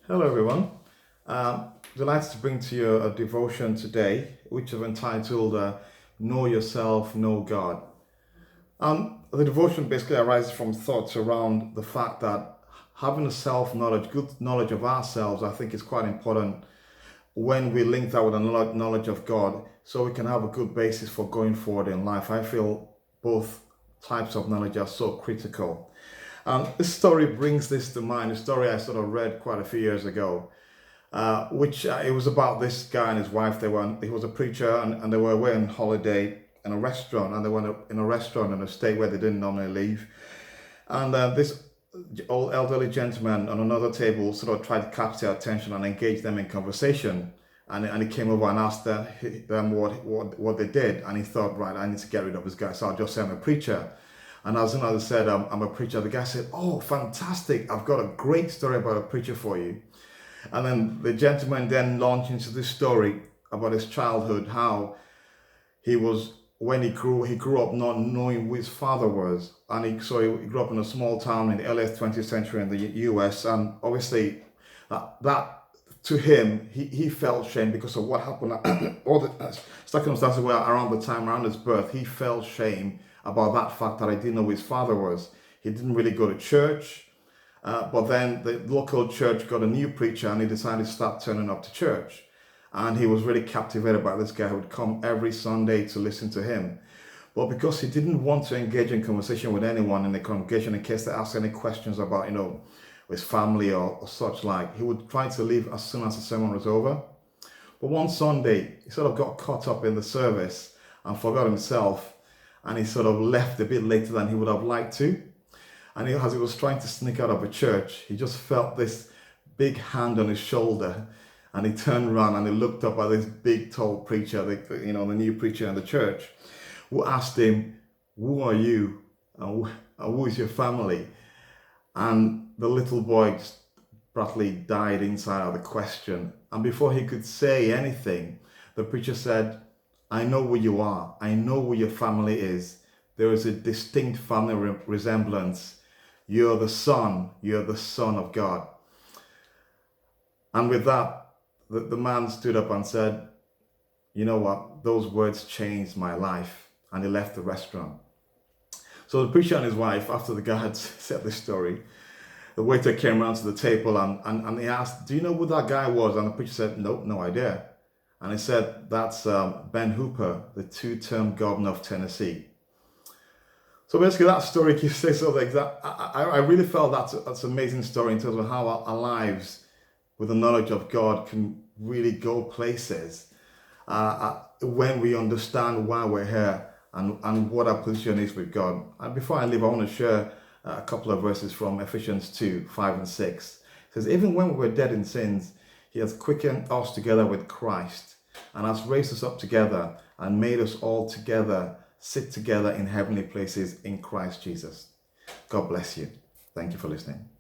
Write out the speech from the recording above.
Hello, everyone. Delighted to bring to you a devotion today, which is entitled Know Yourself, Know God. The devotion basically arises from thoughts around the fact that having a self knowledge, good knowledge of ourselves, I think is quite important when we link that with a knowledge of God so we can have a good basis for going forward in life. I feel both types of knowledge are so critical. This story brings this to mind, a story I sort of read quite a few years ago, which it was about this guy and his wife. He was a preacher, and they were away on holiday in a restaurant, and they were in a restaurant in a state where they didn't normally leave. And this old elderly gentleman on another table sort of tried to catch their attention and engage them in conversation. And he came over and asked them what they did. And he thought, right, I need to get rid of this guy, so I'll just say I'm a preacher. And as soon as I said, I'm a preacher, the guy said, oh, fantastic, I've got a great story about a preacher for you. And then the gentleman then launched into this story about his childhood, how he was, when he grew up not knowing who his father was. And he grew up in a small town in the early 20th century in the US. And obviously that to him, he felt shame because of what happened, all the circumstances were around the time, around his birth. He felt shame about that fact that I didn't know who his father was. He didn't really go to church, but then the local church got a new preacher and he decided to start turning up to church. And he was really captivated by this guy who would come every Sunday to listen to him. But because he didn't want to engage in conversation with anyone in the congregation in case they asked any questions about, his family or such like, he would try to leave as soon as the sermon was over. But one Sunday, he sort of got caught up in the service and forgot himself, and he sort of left a bit later than he would have liked to. And as he was trying to sneak out of a church, he just felt this big hand on his shoulder, and he turned around and he looked up at this big, tall preacher, the new preacher in the church, who asked him, "Who are you? And who is your family?" And the little boy just practically died inside of the question. And before he could say anything, the preacher said, "I know who you are. I know who your family is. There is a distinct family resemblance. You're the son. You're the son of God." And with that, the man stood up and said, "You know what? Those words changed my life." And he left the restaurant. So the preacher and his wife, after the guy had said this story, the waiter came around to the table and he asked, "Do you know who that guy was?" And the preacher said, "Nope, no idea." And he said, "That's Ben Hooper, the two-term governor of Tennessee." So basically that story keeps saying something that I really felt that's an amazing story in terms of how our lives with the knowledge of God can really go places when we understand why we're here and what our position is with God. And before I leave, I want to share a couple of verses from Ephesians 2, 5 and 6. It says, "Even when we were dead in sins, he has quickened us together with Christ and has raised us up together and made us all together sit together in heavenly places in Christ Jesus." God bless you. Thank you for listening.